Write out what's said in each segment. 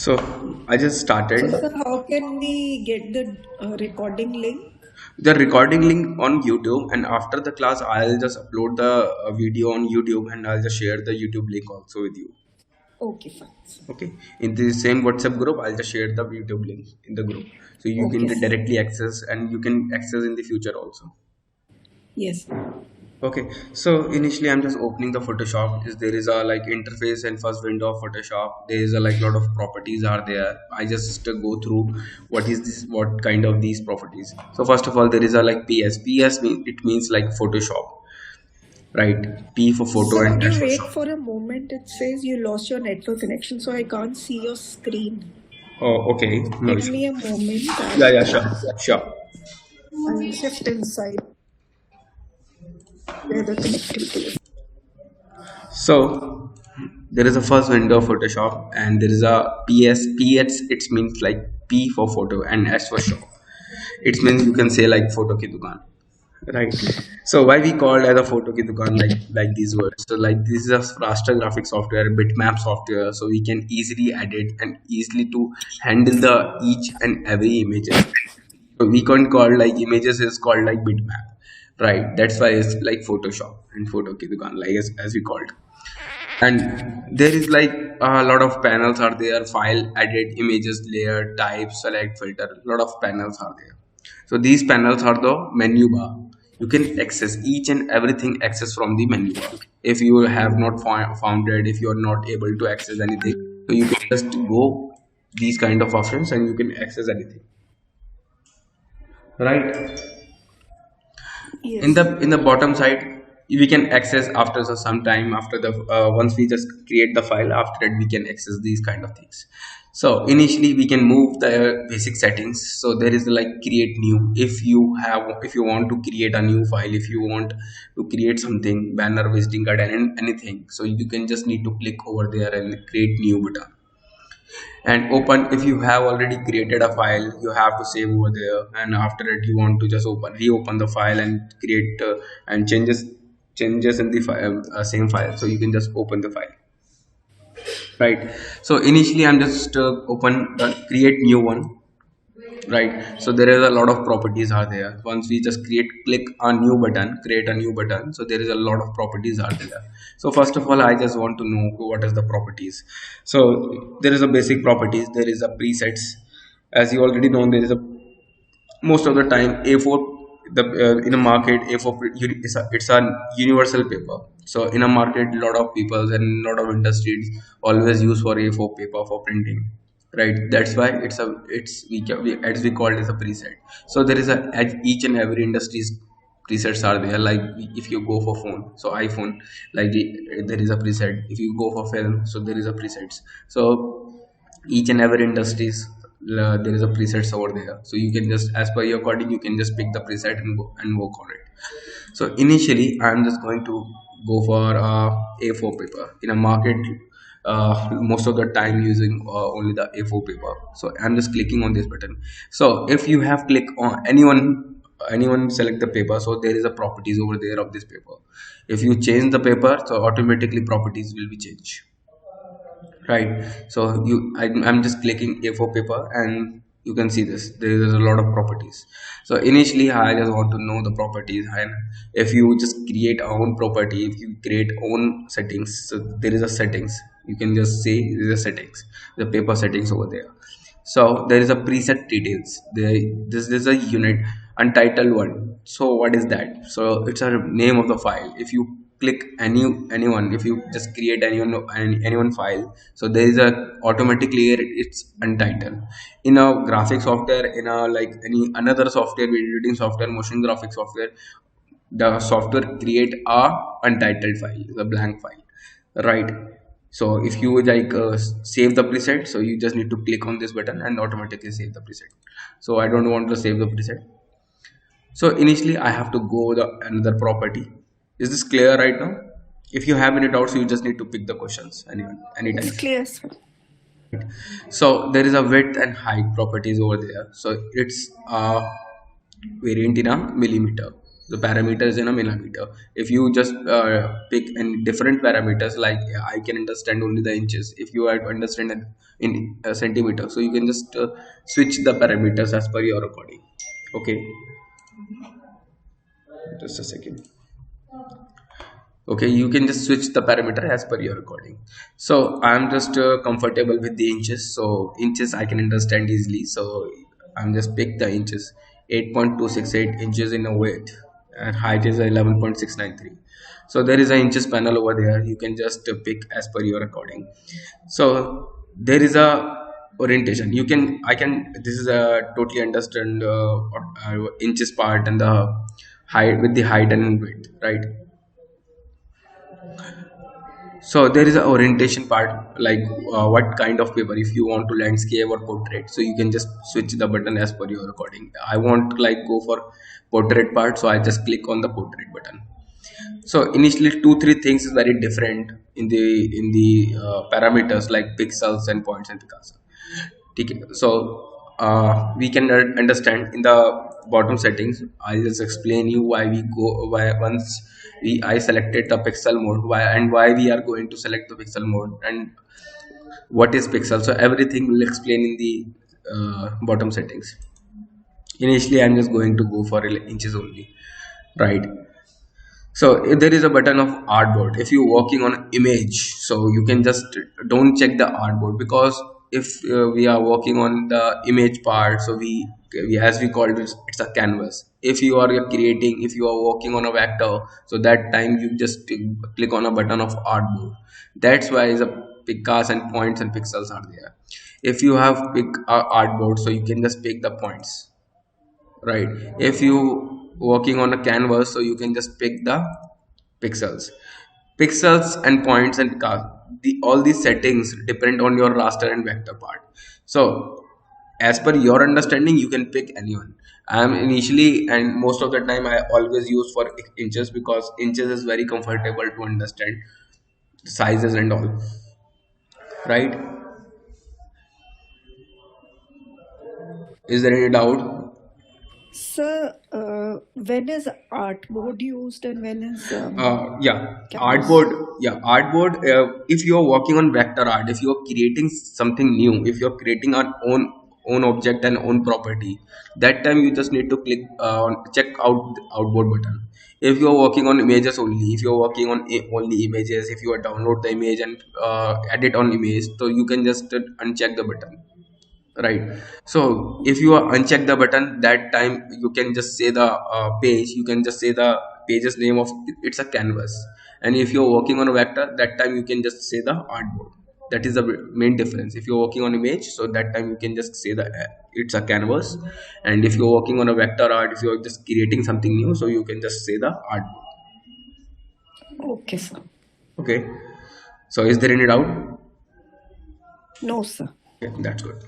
So I just So, started sir, how can we get the recording link? the recording link on YouTube, and after the class, I'll just upload the video on YouTube, and I'll just share the YouTube link also with you. Okay, fine, sir. Okay, in the same WhatsApp group, I'll just share the YouTube link in the group, so you can Okay, sir. directly access, and you can access in the future also. Yes. Okay, so initially I'm just opening the Photoshop. Is there is a like interface and first window of Photoshop. There is a like lot of properties are there. I just go through what is this, what kind of these properties. So first of all, there is a like PS. It means like Photoshop, right? P for photo Sir, and could you S for wait shop. for a moment? It says you lost your network connection, so I can't see your screen. Oh, okay, no Give issue. me a moment. Yeah, yeah, sure, sure. I'll shift inside where the connectivity is. So there is a first window of Photoshop, and there is a PS. PS it means like P for photo and S for shop. It means you can say like photo ki dukan, right? So why we called as a photo ki dukan like these words? So like this is a raster graphic software, bitmap software, so we can easily edit and easily to handle the each and every images. So we can't call like images is called like bitmap, right? That's why it's like Photoshop and photo ki dukan, like as we called. And there is like a lot of panels are there: file, edit, images, layer, type, select, filter. A lot of panels are there. So these panels are the menu bar. You can access each and everything access from the menu bar. If you have not found it, if you are not able to access anything, so you can just go these kind of options and you can access anything, right? in the Yes. in the bottom side, we can access after some time after the once we just create the file. After that, we can access these kind of things. So initially we can move the basic settings. So there is like create new. If you want to create a new file, if you want to create something, banner, visiting card, and anything, so you can just need to click over there and create new button and open. If you have already created a file, you have to save over there, and after it you want to just reopen the file and create and changes in the file, same file, so you can just open the file, right? So initially I'm just open create new one, right? So there is a lot of properties are there. Once we just click a new button, create a new button, so there is a lot of properties are there. So first of all, I just want to know what is the properties. So there is a basic properties, there is a presets. As you already know, there is a most of the time A4, the in a market A4 it's a universal paper. So in a market, a lot of people and a lot of industries always use for A4 paper for printing, right? That's why as we call it as a preset. So there is a at each and every industries presets are there. Like if you go for phone, so iPhone, like there is a preset. If you go for film, so there is a presets. So each and every industries, there is a presets over there, so you can just as per your coding you can just pick the preset and go and work on it. So initially I'm just going to go for A4 paper in a market, most of the time using only the A4 paper. So I'm just clicking on this button. So if you have click on anyone select the paper, so there is a properties over there of this paper. If you change the paper, so automatically properties will be changed, right? So I'm just clicking A4 paper, and you can see this there is a lot of properties. So initially I just want to know the properties. And if you just create own property, if you create own settings, so there is a settings, you can just say there is a settings, the paper settings over there. So there is a preset details there. This is a unit untitled one. So what is that? So it's a name of the file. If you click anyone, if you just create anyone file, so there is a automatically it's untitled. In a graphic software, in a like any another software, video editing software, motion graphic software, the software create a untitled file, the blank file, right? So if you like save the preset, so you just need to click on this button and automatically save the preset. So I don't want to save the preset. So initially I have to go the another property. Is this clear right now? If you have any doubts, you just need to pick the questions It's anytime. clear, sir. So there is a width and height properties over there. So it's variant in a millimeter. The parameters in a millimeter. If you just pick in different parameters, like I can understand only the inches, if you are to understand in centimeter, so you can just switch the parameters as per your recording. Okay, just a second. Okay, you can just switch the parameter as per your recording. So I'm just comfortable with the inches, so inches I can understand easily, so I'm just pick the inches. 8.268 inches in a width, and height is 11.693. So there is an inches panel over there, you can just pick as per your recording. So there is a orientation, you can I can this is a totally understand inches part and the height with the height and width, right? So there is a orientation part, like what kind of paper, if you want to landscape or portrait, so you can just switch the button as per your recording. I want to like go for portrait part, so I just click on the portrait button. So initially 2 3 things is very different in the parameters like pixels and points and picasa. Okay. So we can understand in the bottom settings. I'll just explain you why we go, why once I selected the pixel mode, why and why we are going to select the pixel mode and what is pixel. So everything will explain in the bottom settings. Initially I'm just going to go for inches only, right? So if there is a button of artboard, if you're working on image, so you can just don't check the artboard, because if we are working on the image part, so we as we call it, it's a canvas. If you are creating, if you are working on a vector, so that time you just click on a button of artboard. That's why the picas and points and pixels are there. If you have pick artboard, so you can just pick the points, right? If you working on a canvas, so you can just pick the pixels. Pixels and points and all these settings depend on your raster and vector part. So as per your understanding, you can pick anyone. I'm initially and most of the time I always use for inches, because inches is very comfortable to understand sizes and all, right? Is there any doubt? Sir, when is art mode used and when is Yeah, canvas? artboard. Yeah, artboard. If you are working on vector art, if you are creating something new, if you are creating an own object and own property, that time you just need to click on check out the outboard button. If you are working on images only, if you are working on only images, if you are download the image and edit on image, so you can just uncheck the button, right? So if you uncheck the button, that time you can just say the page, you can just say the page's name of it's a canvas. And if you're working on a vector, that time you can just say the artboard. That is the main difference. If you're working on image, so that time you can just say the it's a canvas. And if you're working on a vector art, if you're just creating something new, so you can just say the artboard. Okay, sir. Okay, so is there any doubt? No, sir. Okay, that's good.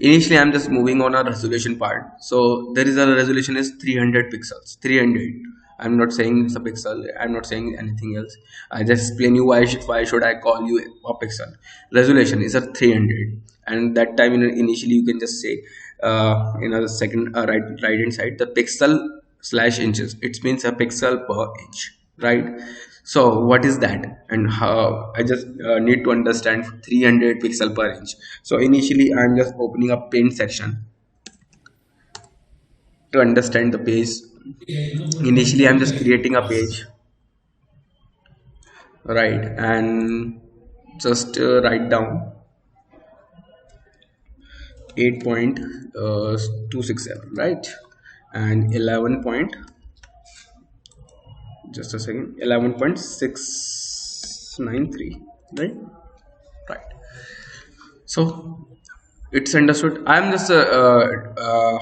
Initially, I'm just moving on a resolution part. So there is a resolution is 300 pixels. 300. I'm not saying it's a pixel. I'm not saying anything else. I just explain you why should I call you a pixel. Resolution is a 300, and that time initially you can just say in a second right hand side the pixel slash inches. It means a pixel per inch, right? So what is that, and how I just need to understand 300 pixel per inch. So initially I'm just opening up paint section to understand the page. Initially I'm just creating a page, right? And just write down 8.267, right? And 11 point, just a second, 11.693, right? Right. So it's understood. I'm just a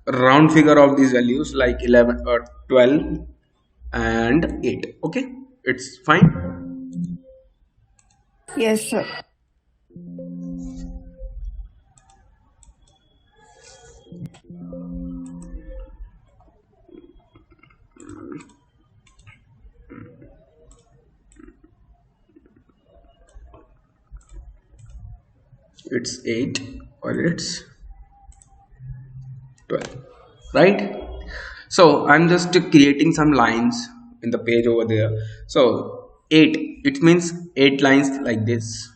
round figure of these values like 11 or 12 and 8. Okay, it's fine. Yes, sir. It's 8 or it's 12, right? So I'm just creating some lines in the page over there. So 8, it means 8 lines like this.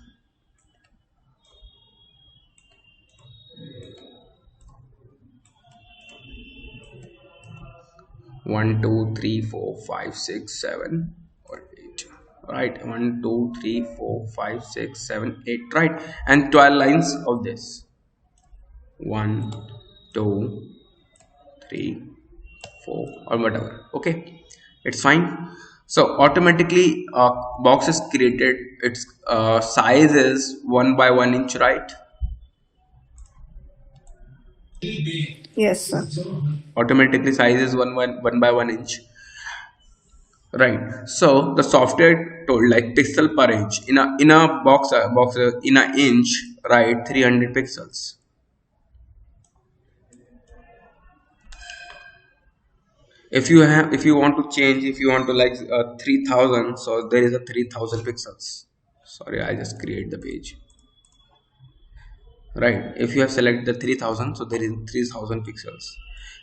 1 2 3 4 5 6 7 or 8, right? 1 2 3 4 5 6 7 8, right? And 12 lines of this. 1 2 3 4 or whatever. Okay, it's fine. So automatically box is created. Its size is 1 by 1 inch, right? Yes, sir. Automatically size is 1 by 1 inch, right? So the software told like pixel per inch in a box in a inch, right? 300 pixels. If you want to change, if you want to like 3000, so there is a 3000 pixels. Sorry, I just create the page, right? If you have selected the 3000, so there is 3000 pixels.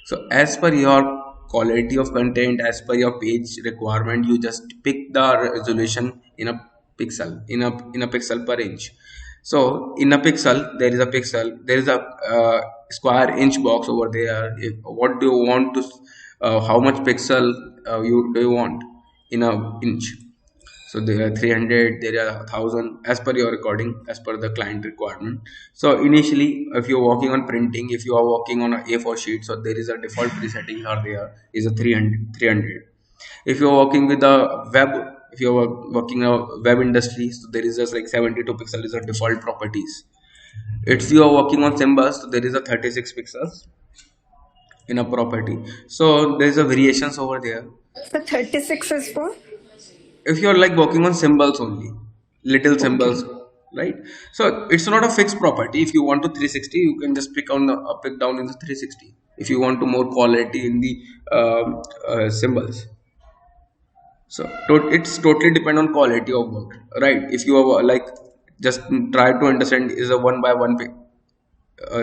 So as per your quality of content, as per your page requirement, you just pick the resolution in a pixel, in a pixel per inch. So in a pixel, there is a square inch box over there. If what do you want to how much pixel you do you want in a inch? So there are 300, there are 1000, as per your recording, as per the client requirement. So initially, if you're working on printing, if you are working on a A4 sheet, so there is a default presetting are there is a 300. If you're working with a web, if you're working a web industry, so there is just like 72 pixel is a default properties. If you are working on symbols, so there is a 36 pixels in a property. So there is a variations over there. The 36 is for? If you're like working on symbols only, little Okay. symbols, right? So it's not a fixed property. If you want to 360, you can just pick on the pick down in the 360. If you want to more quality in the symbols, so it's totally depend on quality of work, right? If you are like just try to understand is a 1 by 1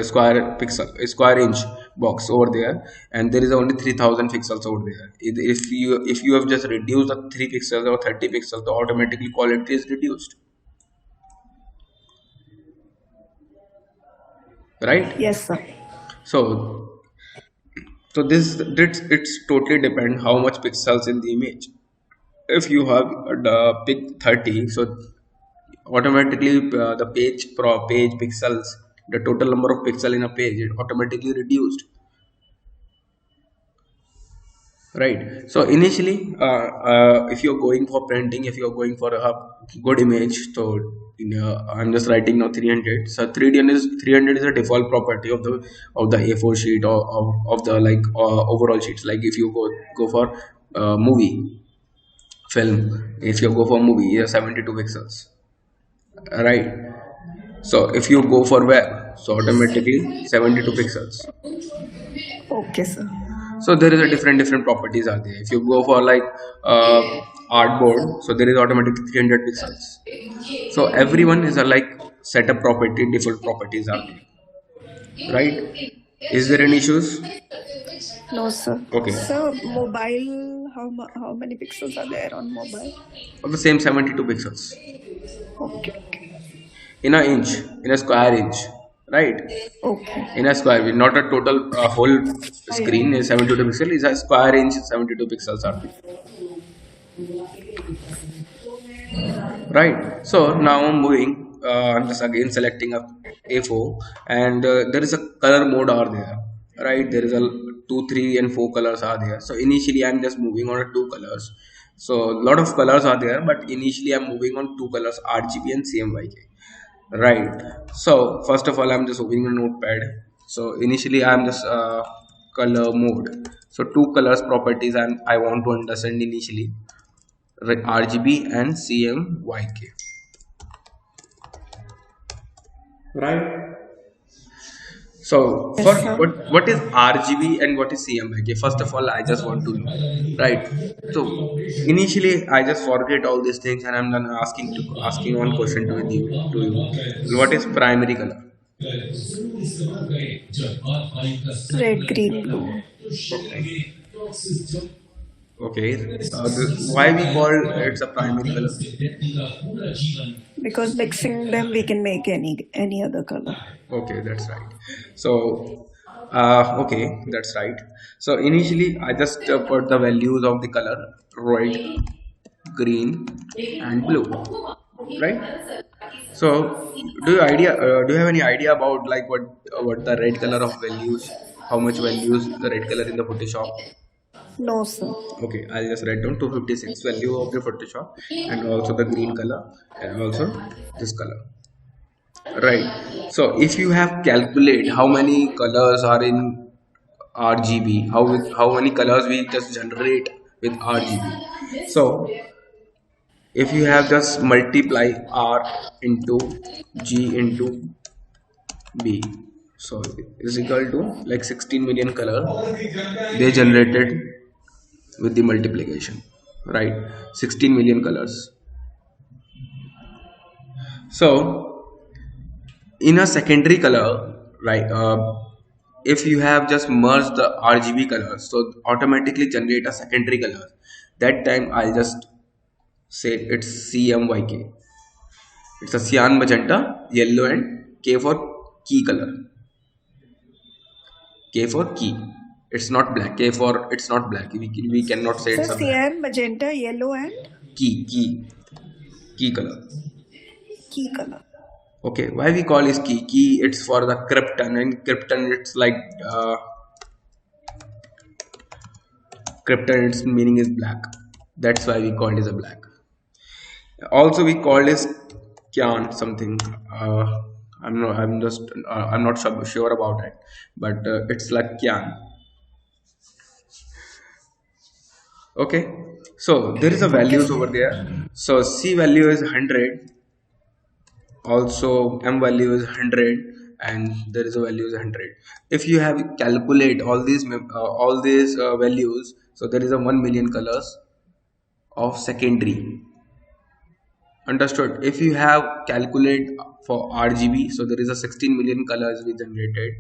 square pixel, a square inch box over there, and there is only 3000 pixels over there. If you have just reduced the 3 pixels or 30 pixels, the automatically quality is reduced, right? Yes, sir. So so it's totally depend how much pixels in the image. If you have the pick 30, so automatically the page pixels, the total number of pixel in a page, it automatically reduced, right? So initially if you're going for printing, if you're going for a good image, so I'm just writing now 300. So 300 is a default property of the A4 sheet, or of the like overall sheets. Like if you go for movie film, if you go for movie, you have 72 pixels, right? So if you go for web, so automatically 72 pixels. Okay, sir. So there is a different properties are there. If you go for like artboard, so there is automatically 300 pixels. So everyone is a like setup property, default properties are there, right? Is there any issues? No, sir. Okay, Sir, mobile, how many pixels are there on mobile? of the same 72 pixels Okay, okay. in a inch, in a square inch, right? Okay. In a square, not a total whole screen is 72 pixels, is a square inch 72 pixels are there, right? So now I'm moving, I'm just again selecting a A4, and there is a color mode are there, right? There is a 2 3 and 4 colors are there. So initially I'm just moving on 2 colors. So a lot of colors are there, but initially I'm moving on 2 colors, RGB and CMYK, right? So first of all, I'm just opening a notepad. So initially I'm just color mode. So 2 colors properties I want to understand initially, RGB and CMYK, right? So for Yes, sir. what is RGB and what is CMYK? First of all, I just want to know, right? So initially I just forget all these things, and I'm then asking one question to you. What is primary color? Red, green, blue. Okay. Okay. Why we call it's a primary color? Because mixing them, we can make any other color. Okay, that's right. So, okay, that's right. So initially, I just put the values of the color red, green, and blue, right? So, do you have any idea about like what the red color of values? How much values the red color in the Photoshop? No, sir. Okay, I'll just write down 256 value of the Photoshop, and also the green color, and also this color. Right. So if you have calculate how many colors are in RGB, how many colors we just generate with RGB. So if you have just multiply R into G into B, so is equal to like 16 million color they generated with the multiplication, right? 16 million colors. So in a secondary color, right, if you have just merged the RGB colors, so automatically generate a secondary color. That time I'll just say it's CMYK. It's a cyan, magenta, yellow, and K for key color. K for key. It's not black. K for it's not black. We cannot say Sir, it's a black. cyan, magenta, yellow, and Key color. key color. Okay, why we call is key? Key it's for the krypton, and krypton it's like krypton its meaning is black. That's why we call it as a black. Also we call is kyan something. I'm not sure about it, but it's like kyan. Okay, so there is a Okay, values over sir. there. So C value is 100, also M value is 100, and there is a value is 100. If you have calculate all these values, so there is a 1 million colors of secondary. Understood. If you have calculate for RGB, so there is a 16 million colors we generated,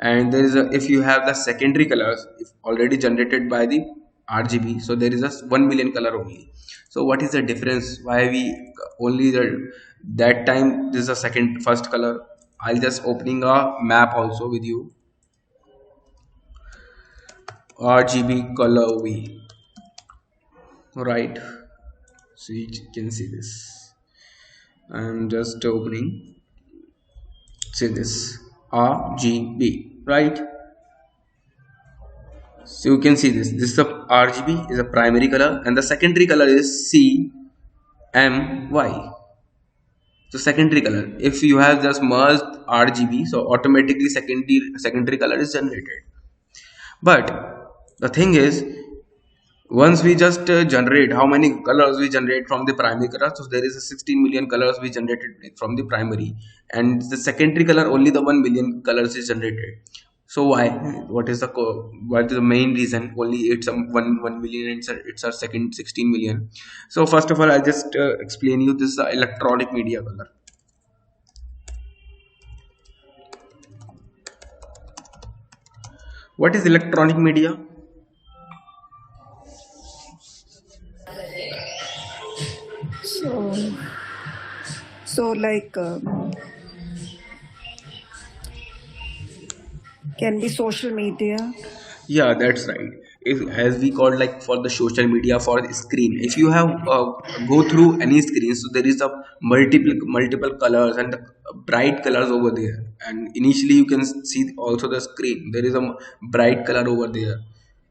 and there is a if you have the secondary colors if already generated by the RGB, so there is a 1 million color only. So what is the difference? Why we only that time this is a first color. I'll just opening a map also with you. RGB color V, right? So you can see this. I'm just opening. See this RGB, right? So you can see this. This is the RGB is a primary color, and the secondary color is CMY. So secondary color. If you have just merged RGB, so automatically secondary color is generated. But the thing is, once we just generate how many colors we generate from the primary color, so there is a 16 million colors we generated from the primary, and the secondary color only the 1 million colors is generated. So why? What is the main reason? Only it's a 1 million and it's a second 16 million. So first of all, I'll just explain you this electronic media color. What is electronic media? So, so like, can be social media. Yeah, that's right. If as we call like for the social media for the screen, if you have go through any screen, so there is a multiple colors and the bright colors over there. And initially you can see also the screen. There is a bright color over there.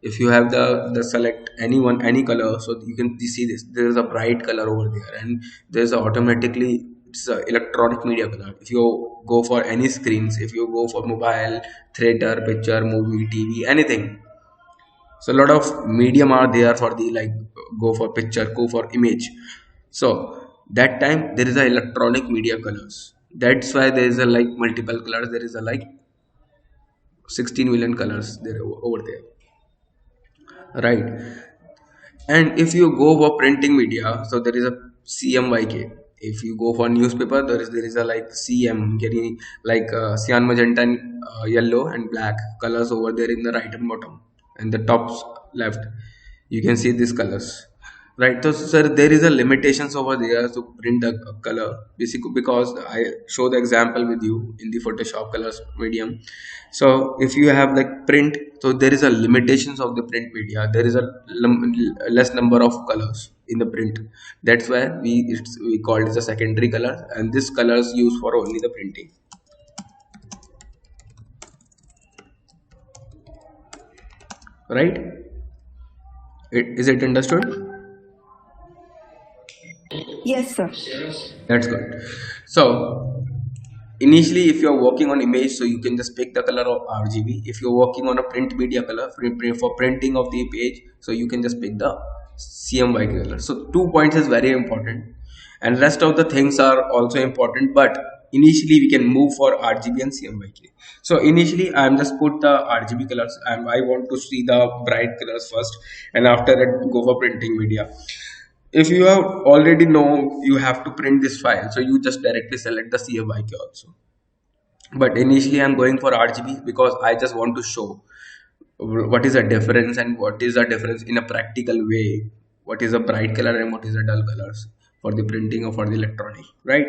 If you have the select any color, so you can see this. There is a bright color over there, and there's a automatically it's a electronic media color. If you go for any screens, if you go for mobile, theater, picture, movie, TV, anything, so a lot of medium are there for the like go for picture, go for image. So that time there is a electronic media colors. That's why there is a like multiple colors. There is a like 16 million colors there over there, right? And if you go for printing media, so there is a CMYK. If you go for newspaper, there is a like CM getting like cyan, magenta, and yellow and black colors over there in the right and bottom and the tops left, you can see these colors, right? So sir, there is a limitations over there to print the color, basically because I show the example with you in the Photoshop colors medium. So if you have like print, so there is a limitations of the print media, there is a less number of colors in the print. That's why we call it as a secondary color, and this colors used for only the printing, right? Is it understood? Yes, sir. That's good. So initially, if you're working on image, so you can just pick the color of RGB. If you're working on a print media color for printing of the page, so you can just pick the CMYK color. So 2 points is very important, and rest of the things are also important. But initially, we can move for RGB and CMYK. So initially, I'm just put the RGB colors, and I want to see the bright colors first, and after that, go for printing media. If you have already know you have to print this file, so you just directly select the CMYK also. But initially I'm going for RGB because I just want to show what is the difference, and what is the difference in a practical way, what is a bright color and what is a dull colors for the printing or for the electronic, right?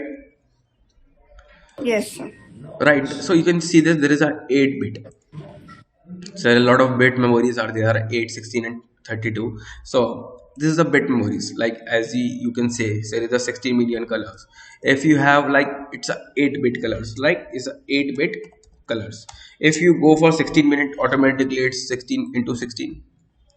Yes, sir. Right, so you can see this, there is a 8 bit. So a lot of bit memories are there, 8, 16 and 32. So this is the bit memories, like as you can say there is a 16 million colors. If you have like it's a 8-bit colors, like it's a 8-bit colors. If you go for 16 minute, automatically it's 16 into 16,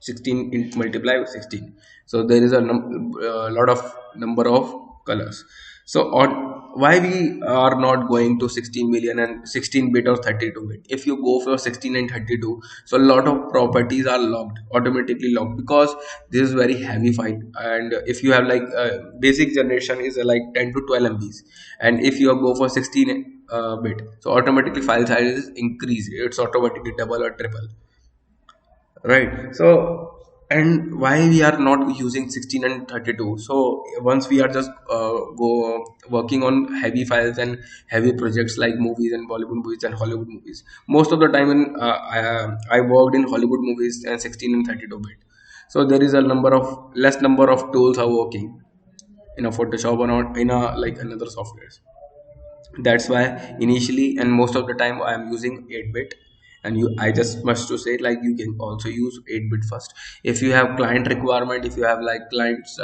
16 in multiply with 16. So there is a lot of number of colors. So on why we are not going to 16 million and 16 bit or 32 bit? If you go for 16 and 32, so a lot of properties are locked, automatically locked, because this is very heavy file. And if you have like basic generation is like 10 to 12 MBs, and if you go for 16 bit, so automatically file size is increase, it's automatically double or triple, right? So and why we are not using 16 and 32? So once we are just go working on heavy files and heavy projects like movies and Bollywood movies and Hollywood movies, most of the time in I worked in Hollywood movies and 16 and 32 bit. So there is a number of less number of tools are working in a Photoshop or not in a like another softwares. That's why initially and most of the time I am using 8-bit. And you I just must to say like you can also use 8-bit first. If you have client requirement, if you have like clients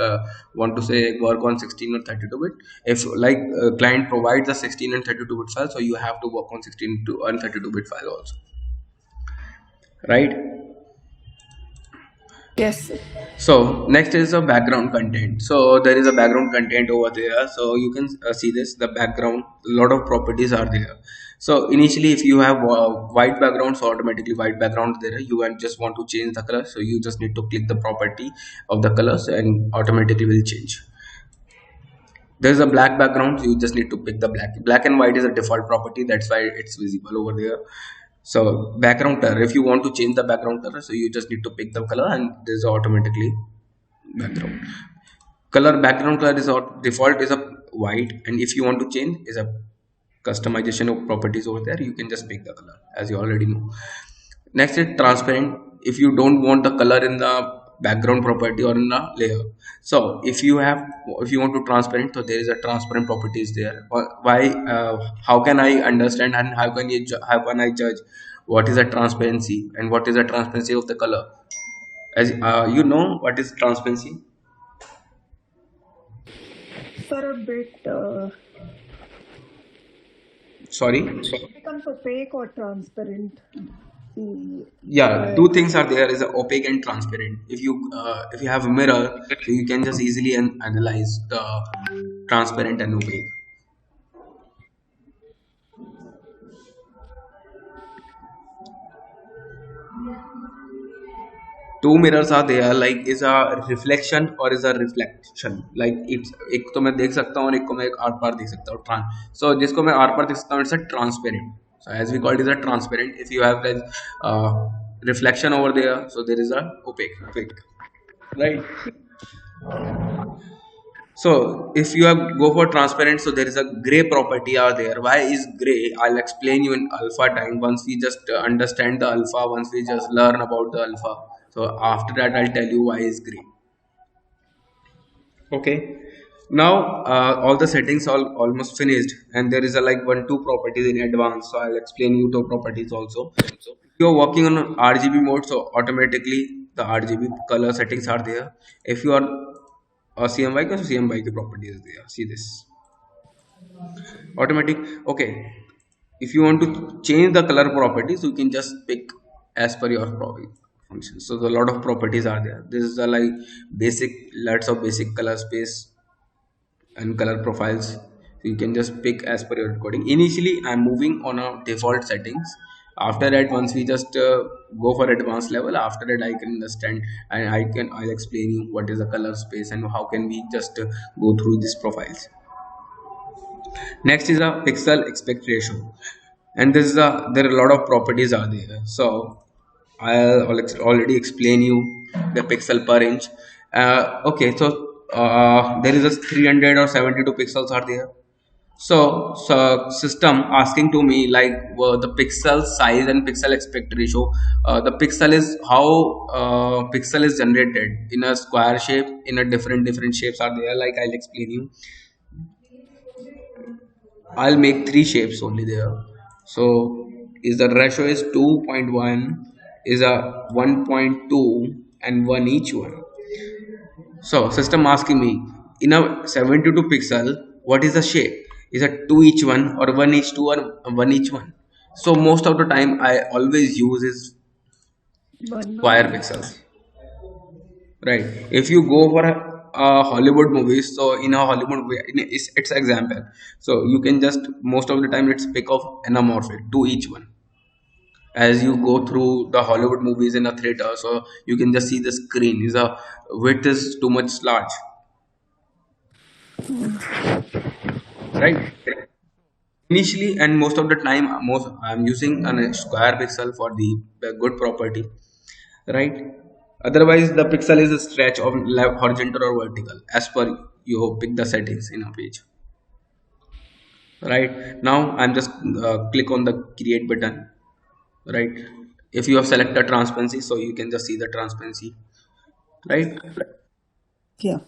want to say work on 16 or 32-bit, if like client provides a 16 and 32-bit file, so you have to work on 16 to and 32-bit file also, right? Yes, sir. So next is the background content. So there is a background content over there. So you can see this, the background, a lot of properties are there. So initially if you have white background, so automatically white background there, you just want to change the color. So you just need to click the property of the colors and automatically will change. There is a black background, so you just need to pick the black and white is a default property, that's why it's visible over there. So background color, if you want to change the background color, so you just need to pick the color and this is automatically background color. Background color is default is a white, and if you want to change is a customization of properties over there, you can just pick the color as you already know. Next is transparent. If you don't want the color in the background property or in the layer, so if you want to transparent, so there is a transparent properties there. Why how can I understand and how can I judge what is the transparency and what is the transparency of the color? As you know what is transparency? For a bit, Sorry. it becomes opaque or transparent. The Yeah, two things are there, is opaque and transparent. If you have a mirror, so you can just easily analyze the transparent and opaque. Two mirrors are there, like is a reflection or is a reflection, like it's एक तो मैं देख सकता हूँ और एक को मैं आर पार देख सकता हूँ, so जिसको मैं आर पार देख सकता हूँ it's a transparent. So as we call it is a transparent. If you have like reflection over there, so there is a opaque, right? So if you have go for transparent, so there is a gray property are there. Why is gray? I'll explain you in alpha time. Once we just understand the alpha, once we just learn about the alpha, So after that I'll tell you why is green. Okay, now all the settings all almost finished, and there is a like one two properties in advance, so I'll explain you the properties also. If you're working on RGB mode, so automatically the RGB color settings are there. If you are a CMYK, so CMYK property is there. See this automatic. Okay, if you want to change the color properties, you can just pick as per your function. So a lot of properties are there. This is a like basic, lots of basic color space and color profiles, so you can just pick as per your recording. Initially I'm moving on a default settings. After that, once we just go for advanced level, after that I can understand, and I'll explain you what is a color space and how can we just go through these profiles. Next is a pixel aspect ratio, and this is a there are a lot of properties are there. So already explain you the pixel per inch. Okay, so there is a 300 or 72 pixels are there. So system asking to me like the pixel size and pixel aspect ratio. The pixel is how pixel is generated in a square shape, in a different shapes are there. Like I'll explain you. I'll make three shapes only there. So is the ratio is 2.1, is a 1.2 and 1 each one. So system asking me in a 72 pixel, what is the shape? Is it 2 each one or 1 each 2 or 1 each one? So most of the time I always use is One by square one. pixels. Right. If you go for a Hollywood movies, so in a Hollywood movie, it's example. So you can just most of the time it's pick of anamorphic to each one. As you go through the Hollywood movies in a theater, so you can just see the screen is a width is too much large, right? Initially and most of the time, most I'm using a square pixel for the good property, right? Otherwise, the pixel is a stretch of left, horizontal or vertical as per you pick the settings in a page. Right now, I'm just click on the create button. Right, if you have selected transparency, so you can just see the transparency. Right. Yeah.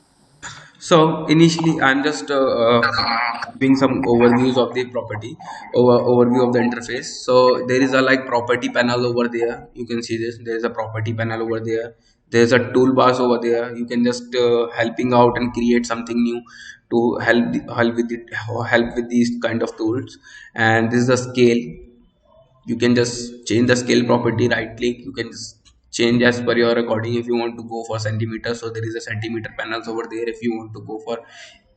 So initially, I'm just giving some overviews of the property, overview of the interface. So there is a like property panel over there. You can see this. There is a property panel over there. There's a toolbars over there. You can just helping out and create something new to help with these kind of tools. And this is the scale. You can just change the scale property, right click, you can just change as per your recording. If you want to go for centimeters, so there is a centimeter panels over there. If you want to go for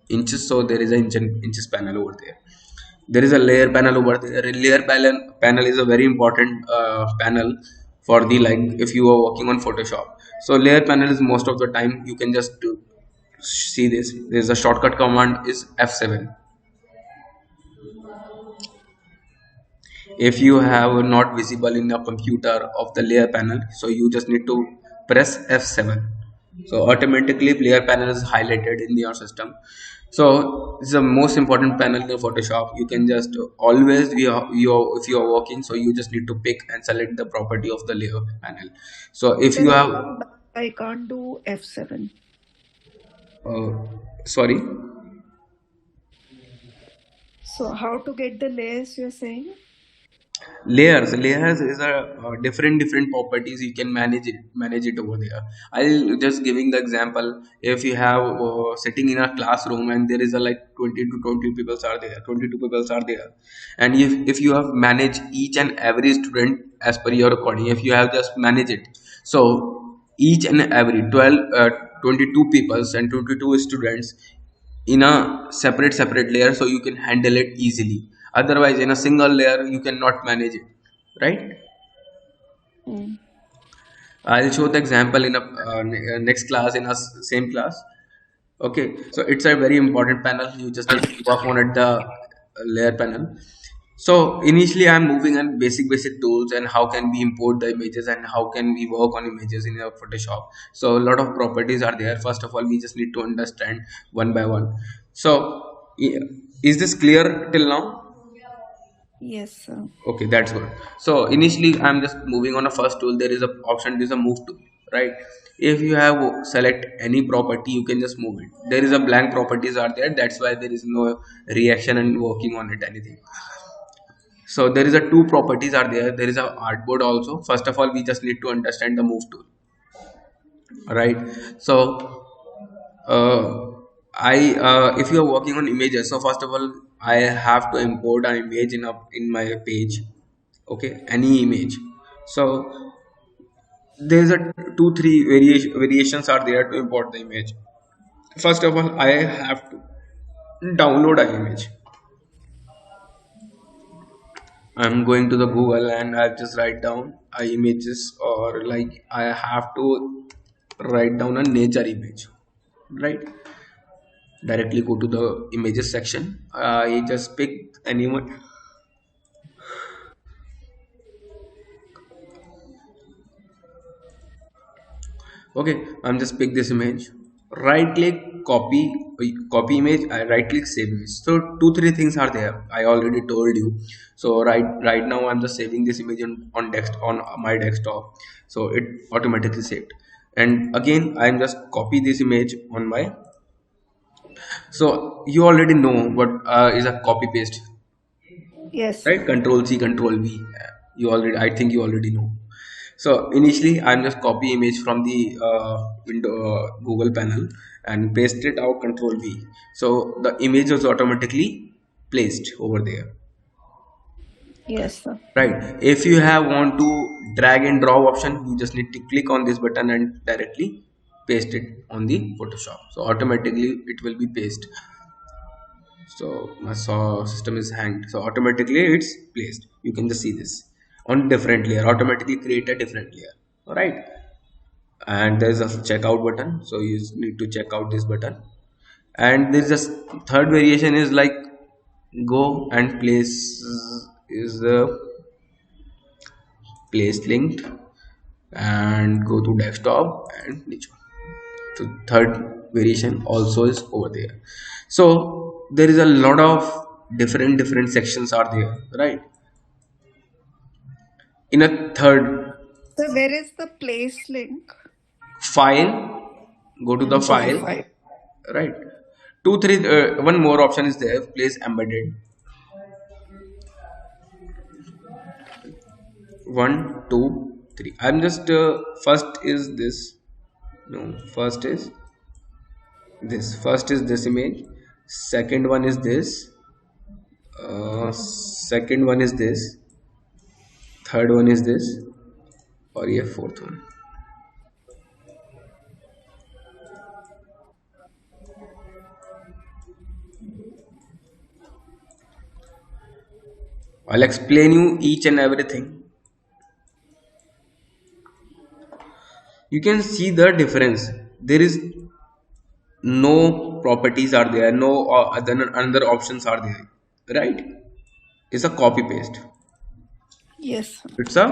inches, so there is a inches panel over there. There is a layer panel over there. A layer panel is a very important panel for the like if you are working on Photoshop. So layer panel is most of the time you can just see this. There is a shortcut command is F7. If you have not visible in your computer of the layer panel, so you just need to press F7, so automatically layer panel is highlighted in your system. So this is the most important panel in Photoshop. You can just always if you are working, so you just need to pick and select the property of the layer panel. So if you Then have I can't do F7. uh, sorry, So how to get the layers you're saying? layers is a different properties. You can manage it over there. I'll just giving the example. If you have sitting in a classroom and there is a like 20 to 20 people are there, 22 people are there, and if you have managed each and every student as per your recording, if you have just manage it, so each and every 12 22 people and 22 students in a separate layer, so you can handle it easily. Otherwise in a single layer you cannot manage it, right? Mm. I'll show the example in a next class in a same class. Okay, so it's a very important panel. You just need to work on it, the layer panel. So initially I'm moving on basic tools and how can we import the images and how can we work on images in our Photoshop. So a lot of properties are there. First of all, we just need to understand one by one. So i- is this clear till now? Yes, sir. Okay, that's good. So initially I'm just moving on a first tool. There is a option, there is a move tool, right? If you have select any property, you can just move it. There is a blank properties are there, that's why there is no reaction and working on it anything. So there is a two properties are there. There is a artboard also. First of all, we just need to understand the move tool, right? So uh, I if you are working on images, so first of all, I have to import an image in my page. Okay, any image. So there's a two three variations are there to import the image. First of all, I have to download an image. I'm going to the Google and I just write down images, or like I have to write down a nature image, right? Directly go to the images section. I just pick anyone. Okay, I'm just pick this image. Right click, copy image. I right click, save image. So two three things are there. I already told you. So right now I'm just saving this image on my desktop. So it automatically saved. And again I'm just copy this image on my. So you already know what is a copy paste, Yes, right? sir. Control C, Control V. You already, I think you already know. So initially, I'm just copy image from the window Google panel and paste it out. Control V. So the image is automatically placed over there, Yes, sir. right? If you have want to drag and drop option, you just need to click on this button and directly paste it on the Photoshop. So automatically it will be pasted. So my saw system is hanged, so automatically it's placed. You can just see this on different layer, automatically create a different layer. All right, and there's a checkout button, so you just need to check out this button. And there's a third variation is like go and place, is the place linked, and go to desktop and nature. So third variation also is over there. So there is a lot of different sections are there, right? In a third So where is the place link? file, go to the Okay, file, fine. right? Two three one more option is there, place embedded. One two three, I'm just first is this, no, first is this image, second one is this, second one is this, third one is this, or yeah, fourth one. I'll explain you each and everything. You can see the difference. There is no properties are there, no other another options are there, right? It's a copy paste. Yes, sir. It's a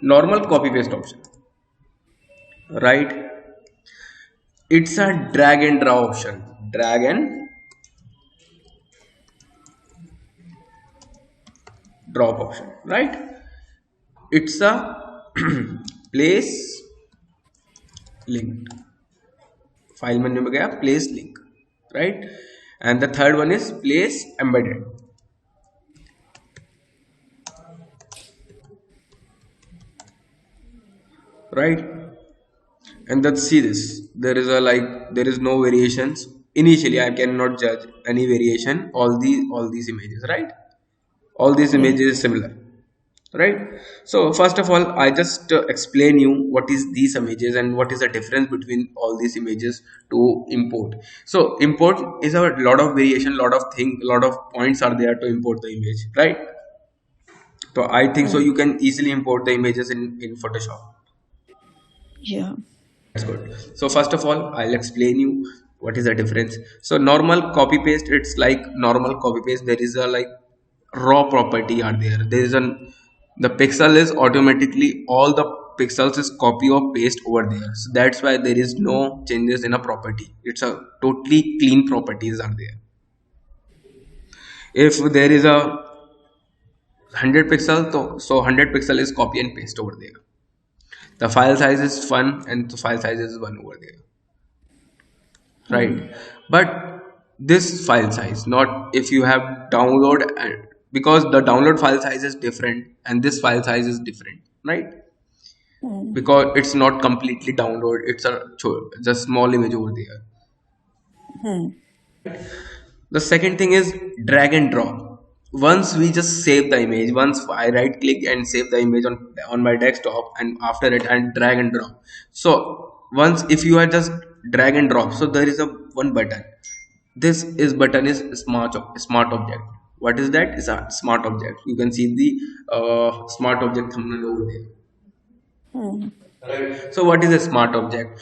normal copy paste option, right? It's a drag and drop option. Drag and drop option, right? It's a place linked. File menu में गया place link, right? And the third one is place embedded, right? And let's see this. There is a like, there is no variations. Initially I cannot judge any variation. All these images, right? All these Yes. images is similar, right? So first of all, I just explain you what is these images and what is the difference between all these images to import. So import is a lot of variation, lot of thing, lot of points are there to import the image, right? So I think so Right. you can easily import the images in Photoshop. Yeah. That's good. So first of all, I'll explain you what is the difference. So normal copy paste, it's like normal copy paste. There is a like raw property are there. There is an, the pixel is automatically, all the pixels is copy or paste over there. So that's why there is no changes in a property. It's a totally clean properties are there. If there is a 100 pixel, so 100 pixel is copy and paste over there. The file size is fun and the file size is one over there, right? But this file size, not if you have download, because the download file size is different and this file size is different, right? Because it's not completely download, it's a small image over there. The second thing is drag and drop. Once we just save the image, once I right click and save the image on my desktop, and after it and drag and drop. So once if you are just drag and drop, so there is a one button. This is button is smart object. What is that? Is a smart object. You can see the smart object thumbnail over there. Right. So what is a smart object?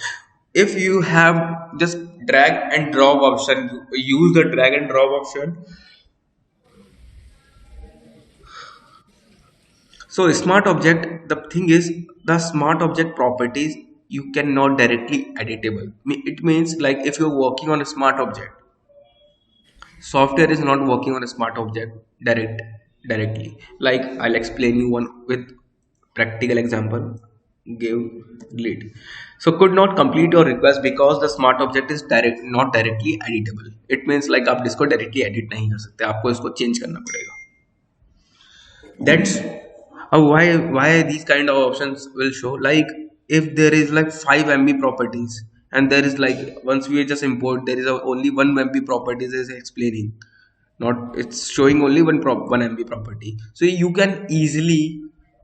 If you have just drag and drop option, use the drag and drop option. So smart object, the thing is the smart object properties you cannot directly editable. It means like if you're working on a smart object, software is not working on a smart object directly. Like I'll explain you one with practical example. Give delete. So could not complete your request because the smart object is not directly editable. It means like आप इसको directly edit नहीं कर सकते, आपको इसको change करना पड़ेगा. That's why these kind of options will show. Like if there is like 5 MB properties and there is like once we just import there is only 1 MB properties is explaining, not it's showing only 1 MB property, so you can easily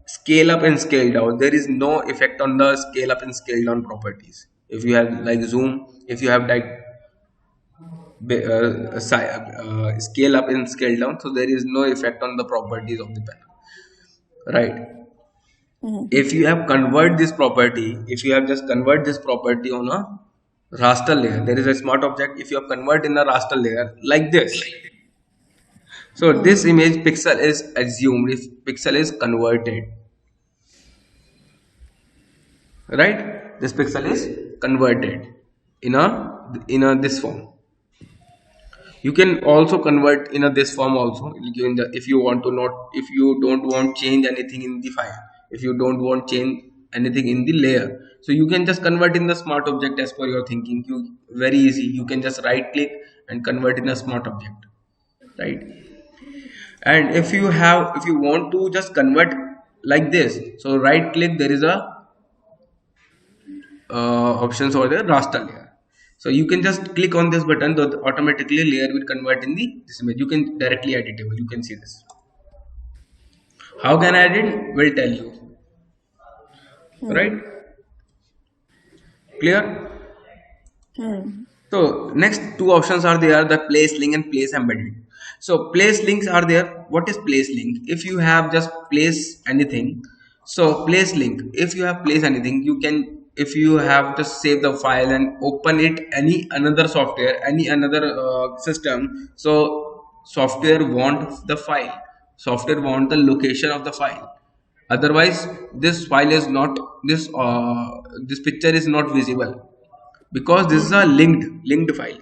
scale up and scale down. There is no effect on the scale up and scale down properties. If you have like zoom, if you have like scale up and scale down, so there is no effect on the properties of the panel, right? If you have convert this property, if you have just convert this property on a raster layer, there is a smart object. If you have convert in a raster layer like this, so this image pixel is assumed if pixel is converted, right? This pixel is converted in a this form. You can also convert in a this form also. If you want to not, if you don't want change anything in the file, if you don't want change anything in the layer, so you can just convert in the smart object as per your thinking. You very easy, you can just right click and convert in a smart object, right? And if you want to just convert like this, so right click, there is a options over there, raster layer. So you can just click on this button, so automatically layer will convert in the this image. You can directly editable. You can see this. How can I edit? Will tell you. Right? Clear? So next two options are there, the place link and place embedded. So place links are there. What is place link? If you have just place anything, so place link, if you have place anything, you can, if you have just save the file and open it any another software, any another system, so software want the file, software want the location of the file. Otherwise this file is not, this picture is not visible, because this is a linked file.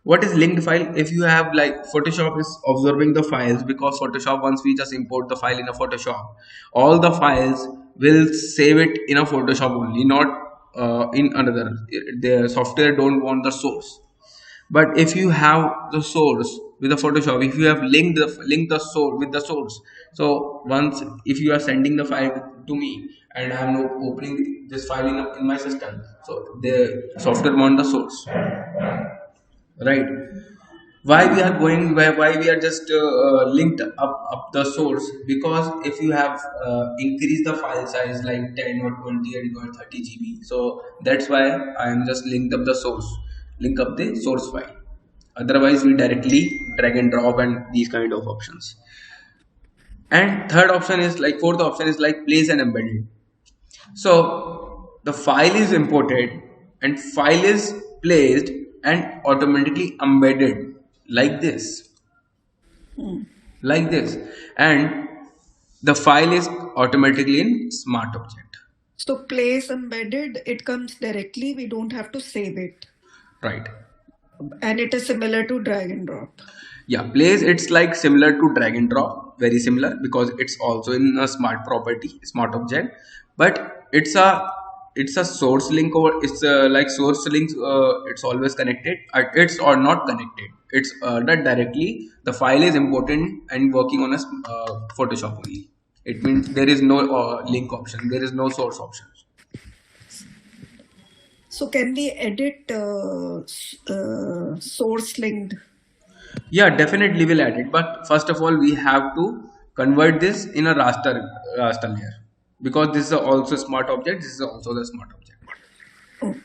What is linked file? If you have like Photoshop is observing the files, because Photoshop, once we just import the file in a Photoshop, all the files will save it in a Photoshop only, not in another. The software don't want the source. But if you have the source with the Photoshop, if you have linked the source with the source, so once if you are sending the file to me and I am not opening this file in my system, so the software want the source, right? Why we are going, why we are just linked up the source? Because if you have increased the file size like 10 or 20 or 30 GB, so that's why I am just linked up the source, link up the source file. Otherwise we directly drag and drop and these kind of options. And third option is like, fourth option is like place and embedded. So the file is imported and file is placed and automatically embedded like this, like this, and the file is automatically in smart object. So place embedded, it comes directly. We don't have to save it. Right. And it is similar to drag and drop. Yeah, place, it's like similar to drag and drop, very similar, because it's also in a smart property, smart object. But it's a source link, or it's like source links, it's always connected, it's or not connected, it's not directly the file is important and working on a Photoshop only. It means there is no link option, there is no source option. So can we edit source linked? Yeah, definitely we'll add it, but first of all we have to convert this in a raster layer, because this is also smart object, this is also the smart object. Oh,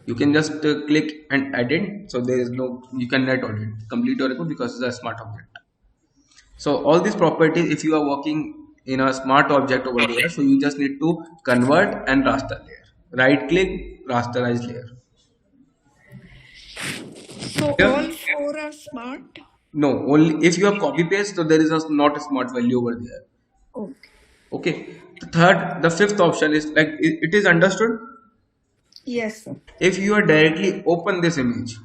You can just click and edit, so there is no, you cannot edit complete your record because it's a smart object. So all these properties, if you are working in a smart object over there, so you just need to convert and raster layer, right click, rasterize layer. so all Here, four are smart? no, only if you have copy paste, so there is a not a smart value over there. Okay. Okay, the fifth option is like it is understood. Yes, sir. If you are directly open this image,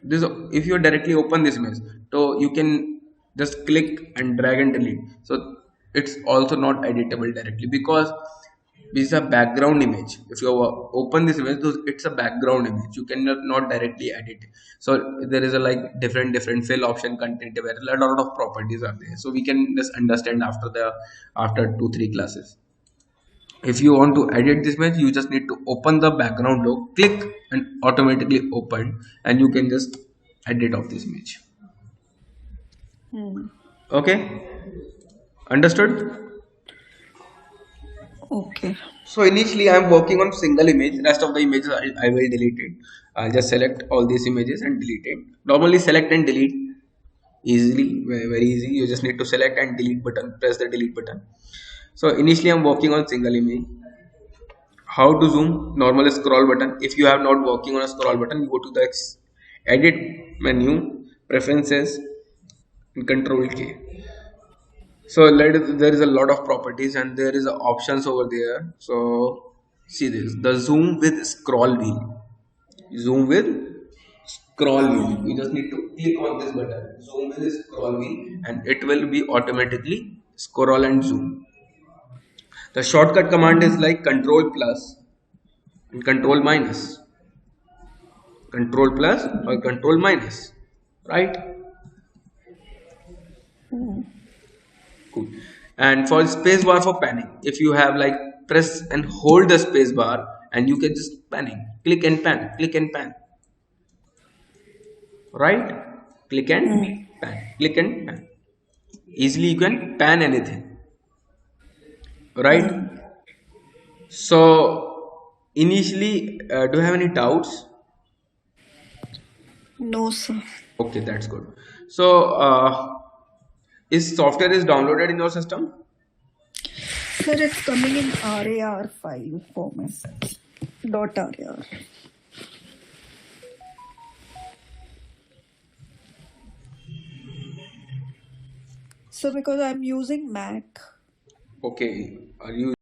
this if you directly open this image, so you can just click and drag and delete, so it's also not editable directly because this is a background image. If you open this image, so it's a background image, you cannot not directly edit. So there is a like different fill option, content aware, a lot of properties are there, so we can just understand after 2-3 classes. If you want to edit this image, you just need to open the background logo, click and automatically open, and you can just edit of this image. Hmm. Okay, understood. Okay. So initially I'm working on single image, rest of the images I will delete it. I'll just select all these images and delete it. Normally select and delete easily, very easy, you just need to select and delete button, press the delete button. So initially I'm working on single image. How to zoom? Normal scroll button. If you have not working on a scroll button, you go to the edit menu, preferences, and control K. So there is a lot of properties and there is options over there. So see this, the zoom with scroll wheel. Zoom with scroll wheel, you just need to click on this button, zoom with scroll wheel, and it will be automatically scroll and zoom. The shortcut command is like control plus and control minus, control plus or control minus, right? Cool. And for space bar for panning, if you have like press and hold the space bar and you can just panning, click and pan, click and pan, right? Click and pan, click and pan, easily you can pan anything, right? So initially do you have any doubts? No, sir. Okay, that's good. So is software is downloaded in your system? Sir, it's coming in RAR file format. .rar. So because I'm using Mac. Okay, are you